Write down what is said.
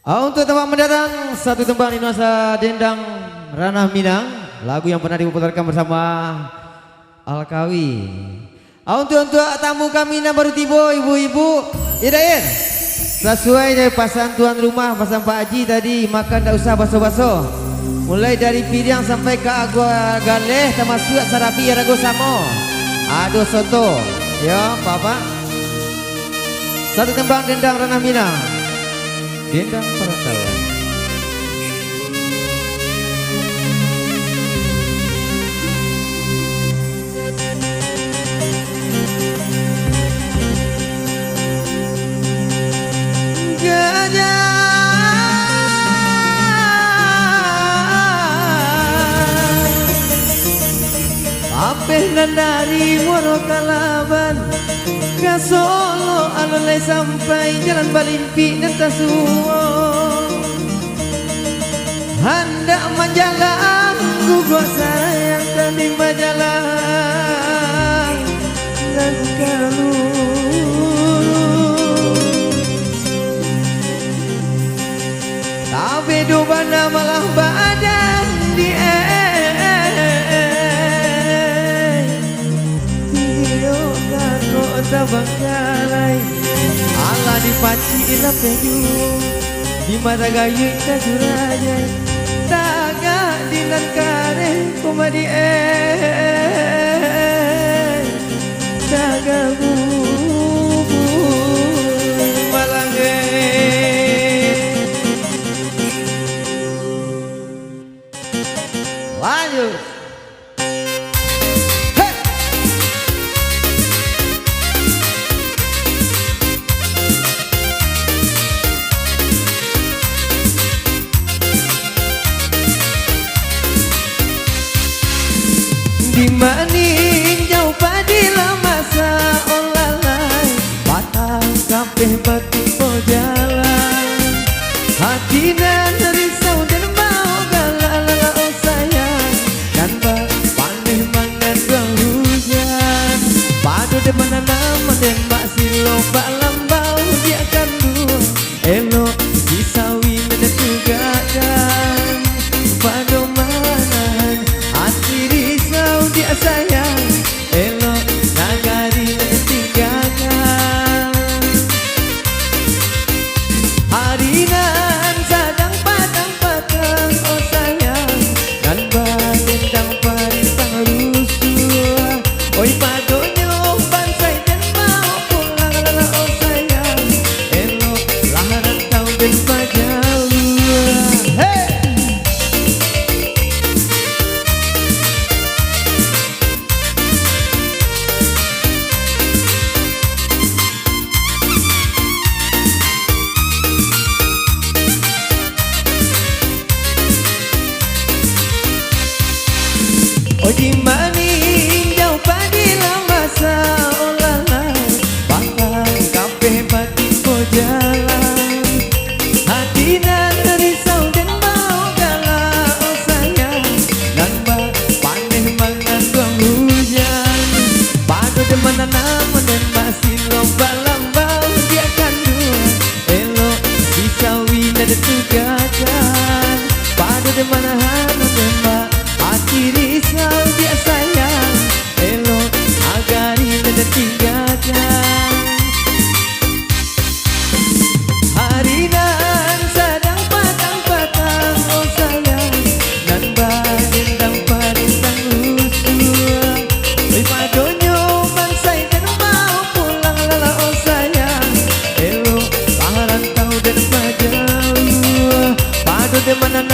Untuk tempat mendatang satu tempat di Nusa Dendang Ranah Minang, lagu yang pernah diputarkan bersama Alkawi. Untuk tamu kami yang baru tiba, ibu-ibu, Idain, sesuai dari pasangan tuan rumah, pasangan Pak Haji tadi, makan tak usah baso-baso. Mulai dari pidang sampai ke agua galeh, termasuk sarapi rago samo, ado soto, ya Bapak. Satu tembang Dendang Ranah Minang, Dendang Perantauan. Apeh dari Muaro Kalaban ke Solo alulai sampai Jalan Balimpi dan Tasuo, hendak menjalan gugok sayang tadi majalah dan kalu tapi dubana malah badan di Bangkalai Allah dipaci lapeju di mata gayu tajuraja taga dinan kare kumadi taga bubu malange lanjut. Di maning jauh padila masa olalai batang kabeh batu po jalan hati dan risau dan mau galala oh sayang dan paneh mangan dua hujan padu de menanam dan mak silo bak lambau dia akan dua elok disawi menentukan padu manahan hati dia sayang elok nagari tinggalkan harinan sadang padang-padang oh sayang dan badendang pantang rusuh oi padonyo bansai dan mau pulang lala oh sayang elok laharan kau dan pajau hey. Oh di maning jauh padila masa olalai bakal kabeh batu po jalan hati dan risau dan mau galau oh sayang dan paneh mangan duang hujan padu de menanam dan masih lomba lambau dia kan dua elok disawi dan tugakan padu de manahan dan hati risau dia sayang elok agari dan tinggalkan harinan sadang patang-patang oh sayang dan badendang padang rusuh oi padonyo bansai dan mau pulang lala oh sayang elok laharan kau dan pajau padu de mana